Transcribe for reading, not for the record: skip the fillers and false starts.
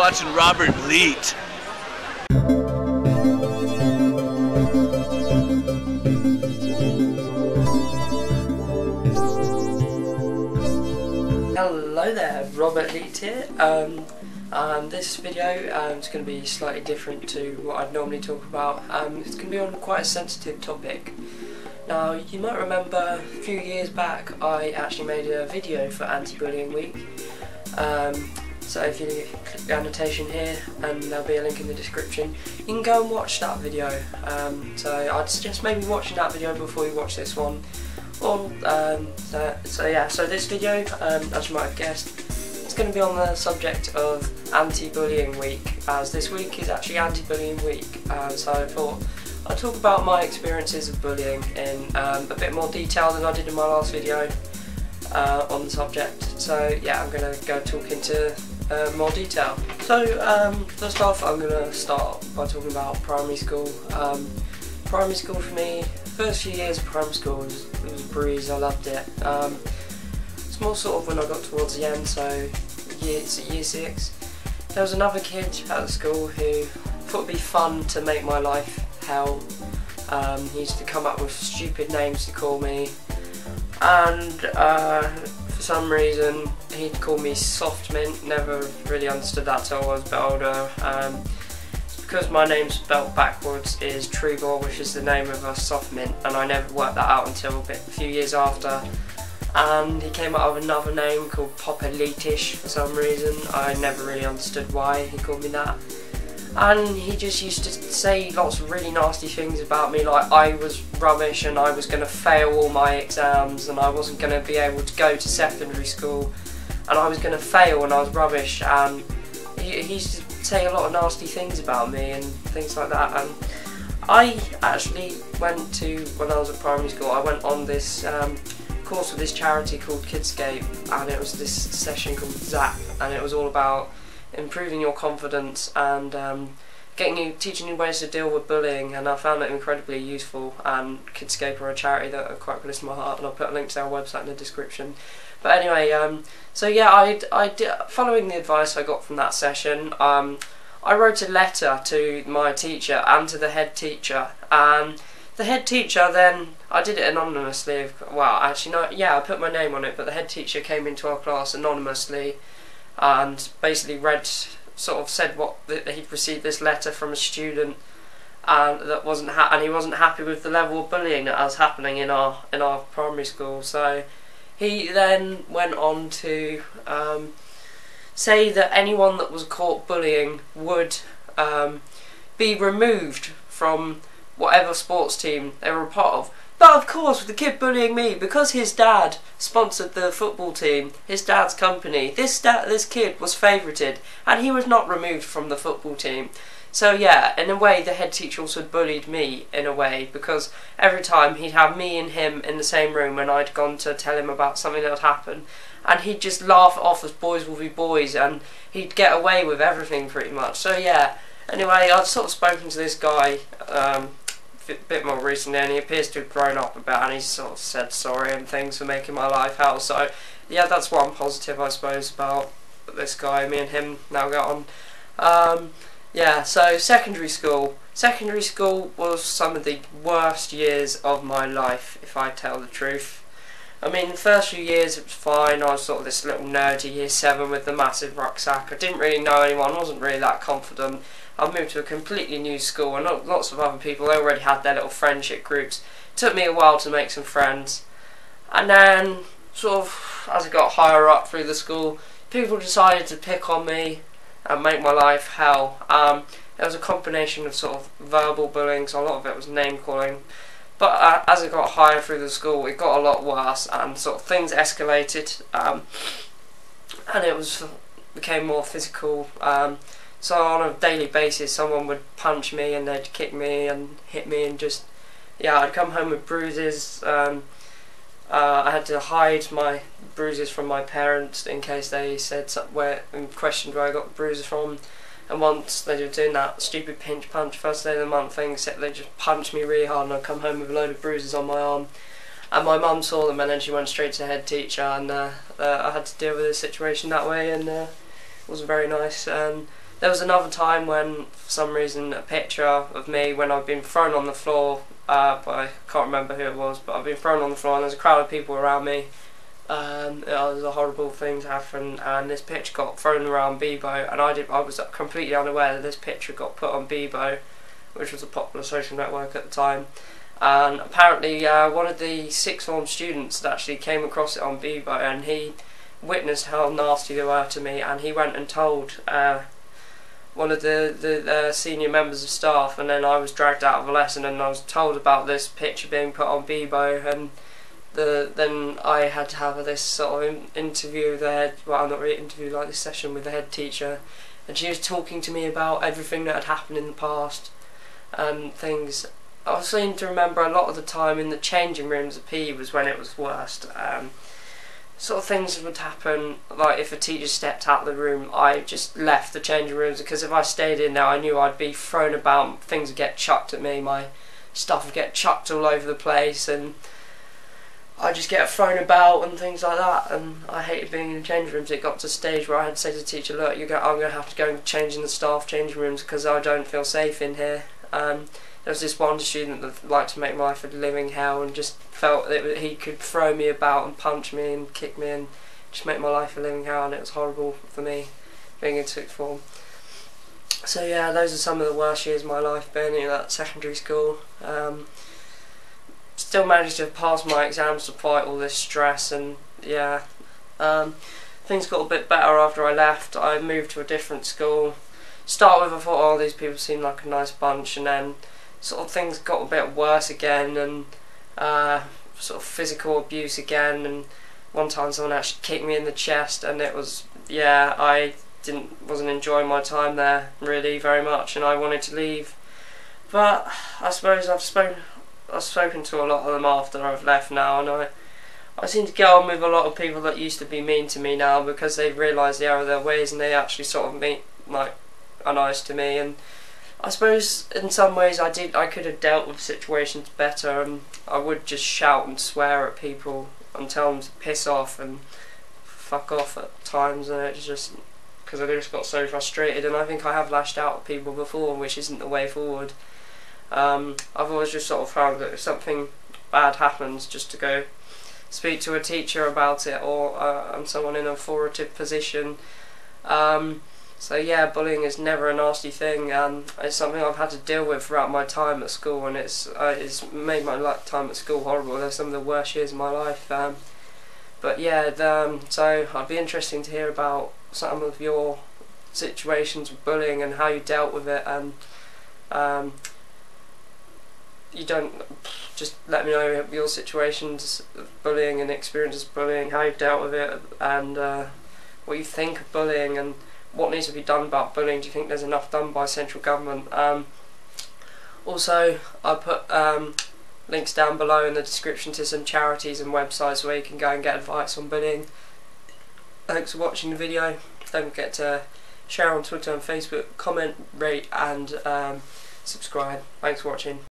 watching Robert Leat. Hello there, Robert Leat here. This video is going to be slightly different to what I'd normally talk about. It's going to be on quite a sensitive topic. Now, you might remember a few years back I actually made a video for Anti-Bullying Week. So if you click the annotation here, and there'll be a link in the description, you can go and watch that video. So I'd suggest maybe watching that video before you watch this one. So this video, as you might have guessed, it's going to be on the subject of Anti-Bullying Week, as this week is actually Anti-Bullying Week. So I thought I'd talk about my experiences of bullying in a bit more detail than I did in my last video on the subject. So yeah, I'm going to go talk into more detail. So first off, I'm going to start by talking about primary school. Primary school for me, first few years of primary school was a breeze. I loved it. It's more sort of when I got towards the end, so year 6, there was another kid at the school who thought it'd be fun to make my life hell. He used to come up with stupid names to call me, and for some reason he'd call me Soft Mint. Never really understood that till I was a bit older. Because my name spelled backwards is Trubor, which is the name of a soft mint, and I never worked that out until a few years after. And he came up with another name called Papa Leatish for some reason. I never really understood why he called me that. And he just used to say lots of really nasty things about me, like I was rubbish and I was going to fail all my exams and I wasn't going to be able to go to secondary school and I was going to fail and I was rubbish, and he used to say a lot of nasty things about me and things like that. And I actually went to, when I was at primary school, I went on this course with this charity called Kidscape, and it was this session called ZAP, and it was all about improving your confidence and teaching you ways to deal with bullying, and I found it incredibly useful. And Kidscape are a charity that are quite close to my heart, and I'll put a link to their website in the description. But anyway, so yeah, I did, following the advice I got from that session, I wrote a letter to my teacher and to the head teacher. The head teacher then, I did it anonymously, well actually no, yeah, I put my name on it, but the head teacher came into our class anonymously and basically said that he'd received this letter from a student and and he wasn't happy with the level of bullying that was happening in our primary school. So he then went on to say that anyone that was caught bullying would be removed from whatever sports team they were a part of. But of course, with the kid bullying me, because his dad sponsored the football team, his dad's company, this kid was favourited, and he was not removed from the football team. So yeah, in a way the head teacher also bullied me in a way, because every time he'd have me and him in the same room when I'd gone to tell him about something that had happened, and he'd just laugh it off as boys will be boys, and he'd get away with everything pretty much. So yeah, anyway, I've sort of spoken to this guy a bit more recently, and he appears to have grown up a bit, and he's sort of said sorry and things for making my life hell. So yeah, that's one positive I suppose about this guy. Me and him now get on. Yeah, so secondary school. Secondary school was some of the worst years of my life, if I tell the truth. I mean, the first few years it was fine. I was sort of this little nerdy year 7 with the massive rucksack. I didn't really know anyone, wasn't really that confident. I moved to a completely new school, and lots of other people, they already had their little friendship groups. It took me a while to make some friends. And then, sort of, as I got higher up through the school, people decided to pick on me and make my life hell. It was a combination of sort of verbal bullying, so a lot of it was name calling. But as I got higher through the school, it got a lot worse, and sort of things escalated, and it became more physical. So on a daily basis, someone would punch me and they'd kick me and hit me, and just, yeah, I'd come home with bruises. I had to hide my bruises from my parents in case they said questioned where I got the bruises from. And once they were doing that stupid pinch punch first day of the month thing, except they just punched me really hard, and I'd come home with a load of bruises on my arm. And my mum saw them, and then she went straight to the head teacher, and I had to deal with the situation that way, and it wasn't very nice. there was another time when, for some reason, a picture of me when I'd been thrown on the floor, but I can't remember who it was, but I've been thrown on the floor and there's a crowd of people around me. It was a horrible thing to happen, and this picture got thrown around Bebo, and I was completely unaware that this picture got put on Bebo, which was a popular social network at the time. And apparently one of the sixth form students that actually came across it on Bebo, and he witnessed how nasty they were to me, and he went and told one of the senior members of staff, and then I was dragged out of a lesson and I was told about this picture being put on Bebo, and then I had to have this sort of interview with the head, well, not really interview, like this session with the head teacher, and she was talking to me about everything that had happened in the past and things. I seem to remember a lot of the time in the changing rooms at PE was when it was worst. Sort of things would happen, like if a teacher stepped out of the room, I just left the changing rooms, because if I stayed in there I knew I'd be thrown about, things would get chucked at me, my stuff would get chucked all over the place, and I'd just get thrown about and things like that, and I hated being in the changing rooms. It got to a stage where I had to say to the teacher, look, I'm going to have to go and change in the staff changing rooms because I don't feel safe in here. There was this one student that liked to make my life a living hell and just felt that he could throw me about and punch me and kick me and just make my life a living hell, and it was horrible for me being in sixth form. So yeah, those are some of the worst years of my life, being in that secondary school. Still managed to pass my exams despite all this stress, and yeah, things got a bit better after I left. I moved to a different school. Start with, I thought, oh, these people seem like a nice bunch, and then sort of things got a bit worse again, and sort of physical abuse again, and one time someone actually kicked me in the chest, and it was, yeah, I wasn't enjoying my time there really very much, and I wanted to leave. But I suppose I've spoken to a lot of them after I've left now, and I seem to get on with a lot of people that used to be mean to me now, because they've realised the error of their ways and they actually sort of are nice to me. And I suppose in some ways I could have dealt with situations better, and I would just shout and swear at people and tell them to piss off and fuck off at times, and it's just because I just got so frustrated, and I think I have lashed out at people before, which isn't the way forward. I've always just sort of found that if something bad happens, just to go speak to a teacher about it, or someone in an authoritative position. So yeah, bullying is never a nasty thing, and it's something I've had to deal with throughout my time at school, and it's made my time at school horrible. They're some of the worst years of my life. But yeah, so I'd be interested to hear about some of your situations with bullying and how you dealt with it, and you don't just let me know your situations of bullying and experiences of bullying, how you've dealt with it, and what you think of bullying, and what needs to be done about bullying. Do you think there's enough done by central government? Also, I put links down below in the description to some charities and websites where you can go and get advice on bullying. Thanks for watching the video. Don't forget to share on Twitter and Facebook, comment, rate, and subscribe. Thanks for watching.